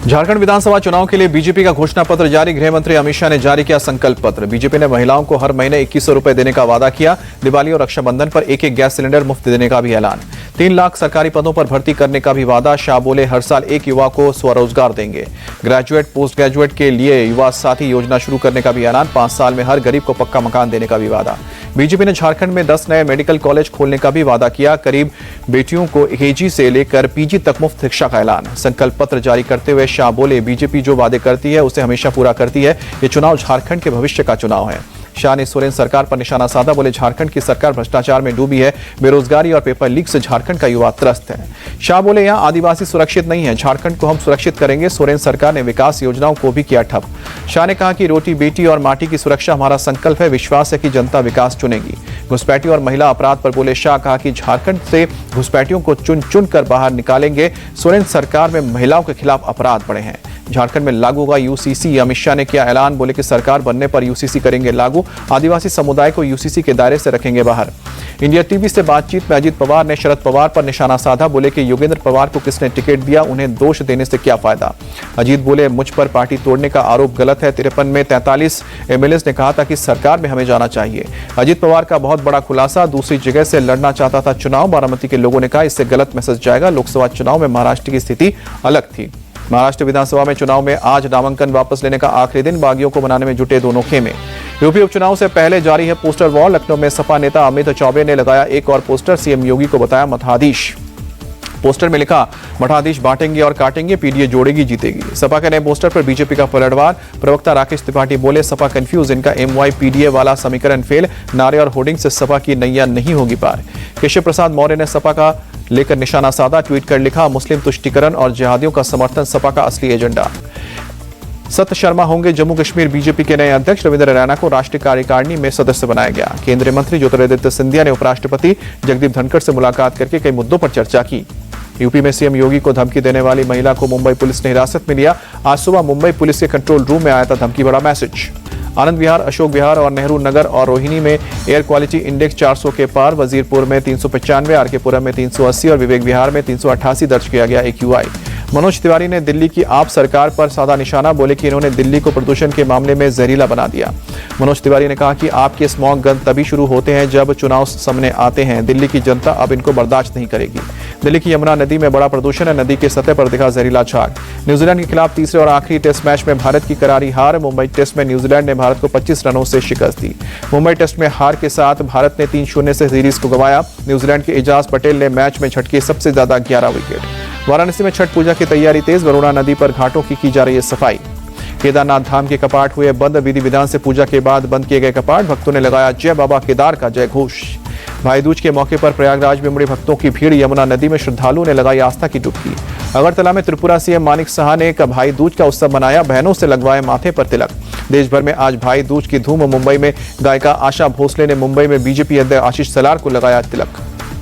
झारखंड विधानसभा चुनाव के लिए बीजेपी का घोषणा पत्र जारी। गृह मंत्री अमित शाह ने जारी किया संकल्प पत्र। बीजेपी ने महिलाओं को हर महीने 2100 रुपए देने का वादा किया। दिवाली और रक्षाबंधन पर एक गैस सिलेंडर मुफ्त देने का भी ऐलान। 3 लाख सरकारी पदों पर भर्ती करने का भी वादा। शाह बोले हर साल एक युवा को स्वरोजगार देंगे। ग्रेजुएट पोस्ट ग्रेजुएट के लिए युवा साथी योजना शुरू करने का भी ऐलान। 5 साल में हर गरीब को पक्का मकान देने का भी वादा। बीजेपी ने झारखंड में 10 नए मेडिकल कॉलेज खोलने का भी वादा किया। करीब बेटियों को केजी से लेकर पीजी तक मुफ्त शिक्षा का ऐलान। संकल्प पत्र जारी करते हुए शाह बोले बीजेपी जो वादे करती है उसे हमेशा पूरा करती है। ये चुनाव झारखंड के भविष्य का चुनाव है। शाह ने सोरेन सरकार पर निशाना साधा। बोले झारखंड की सरकार भ्रष्टाचार में डूबी है। बेरोजगारी और पेपर लीक से झारखंड का युवा त्रस्त है। शाह बोले यहां आदिवासी सुरक्षित नहीं है, झारखंड को हम सुरक्षित करेंगे। सोरेन सरकार ने विकास योजनाओं को भी किया ठप। शाह ने कहा कि रोटी बेटी और माटी की सुरक्षा हमारा संकल्प है। विश्वास है कि जनता विकास चुनेगी। घुसपैठी और महिला अपराध पर बोले शाह, कहा कि झारखंड से घुसपैठियों को चुन चुन कर बाहर निकालेंगे। सोरेन सरकार में महिलाओं के खिलाफ अपराध बढ़े हैं। झारखंड में लागू होगा यूसीसी। अमित शाह ने किया ऐलान। बोले कि सरकार बनने पर यूसीसी करेंगे लागू। आदिवासी समुदाय को यूसीसी के दायरे से रखेंगे बाहर। इंडिया टीवी से बातचीत में अजीत पवार ने शरद पवार पर निशाना साधा। बोले कि योगेंद्र पवार को किसने टिकट दिया, उन्हें दोष देने से क्या फायदा। अजीत बोले मुझ पर पार्टी तोड़ने का आरोप गलत है। 53 में 43 एमएलए ने कहा था कि सरकार में हमें जाना चाहिए। अजीत पवार का बहुत बड़ा खुलासा। दूसरी जगह से लड़ना चाहता था चुनाव। बारामती के लोगों ने कहा इससे गलत मैसेज जाएगा। लोकसभा चुनाव में महाराष्ट्र की स्थिति अलग थी। महाराष्ट्र विधानसभा में चुनाव में आज नामांकन वापस लेने का आखिरी दिन। बागियों को बनाने में जुटे दोनों खेमे। यूपी उपचुनाव से पहले जारी है पोस्टर वॉर। लखनऊ में सपा नेता अमित चौबे ने लगाया एक और पोस्टर। सीएम योगी को बताया मठाधीश। पोस्टर में लिखा मठाधीश बांटेंगे और काटेंगे, पीडीए जोड़ेगी जीतेगी। सपा के नए पोस्टर पर बीजेपी का पलटवार। प्रवक्ता राकेश त्रिपाठी बोले सपा कंफ्यूज, इनका एमवाई पीडीए वाला समीकरण फेल। नारे और होर्डिंग से सपा की नैया नहीं होगी पार। केशव प्रसाद मौर्य ने सपा का लेकर निशाना साधा। ट्वीट कर लिखा मुस्लिम तुष्टीकरण और जिहादियों का समर्थन सपा का असली एजेंडा। सत्य शर्मा होंगे जम्मू कश्मीर बीजेपी के नए अध्यक्ष। रविंद्र रैना को राष्ट्रीय कार्यकारिणी में सदस्य बनाया गया। केंद्रीय मंत्री ज्योतिरादित्य सिंधिया ने उपराष्ट्रपति जगदीप धनखड़ से मुलाकात करके कई मुद्दों पर चर्चा की। यूपी में सीएम योगी को धमकी देने वाली महिला को मुंबई पुलिस ने हिरासत में लिया। आज सुबह मुंबई पुलिस के कंट्रोल रूम में आया था धमकी भरा मैसेज। आनंद विहार, अशोक विहार और नेहरू नगर और रोहिणी में एयर क्वालिटी इंडेक्स 400 के पार। वजीरपुर में 395, आरकेपुरम में 380 और विवेक विहार में 388 दर्ज किया गया AQI। मनोज तिवारी ने दिल्ली की आप सरकार पर साधा निशाना। बोले कि इन्होंने दिल्ली को प्रदूषण के मामले में जहरीला बना दिया। मनोज तिवारी ने कहा कि आपके स्मॉग गन तभी शुरू होते हैं जब चुनाव सामने आते हैं। दिल्ली की जनता अब इनको बर्दाश्त नहीं करेगी। दिल्ली की यमुना नदी में बड़ा प्रदूषण है। नदी के सतह पर दिखा जहरीला झाग। न्यूजीलैंड के खिलाफ तीसरे और आखिरी टेस्ट मैच में भारत की करारी हार। मुंबई टेस्ट में न्यूजीलैंड ने भारत को 25 रनों से शिकस्त दी। मुंबई टेस्ट में हार के साथ भारत ने 3-0 से सीरीज को गंवाया। न्यूजीलैंड के एजाज पटेल ने मैच में झटके सबसे ज्यादा 11 विकेट। वाराणसी में छठ पूजा की तैयारी तेज। वरुणा नदी पर घाटों की जा रही है सफाई। केदारनाथ धाम के कपाट हुए बंद। विधि विधान से पूजा के बाद बंद किए गए कपाट। भक्तों ने लगाया जय बाबा केदार का जय घोष। भाई दूज के मौके पर प्रयागराज में उमड़ी भक्तों की भीड़। यमुना नदी में श्रद्धालुओं ने लगाई आस्था की डुबकी। अगरतला में त्रिपुरा सीएम मानिक साहा ने भाई दूज का उत्सव मनाया। बहनों से लगवाए माथे पर तिलक। देश भर में आज भाई दूज की धूम। मुंबई में गायिका आशा भोसले ने मुंबई में बीजेपी अध्यक्ष आशीष सलार को लगाया तिलक।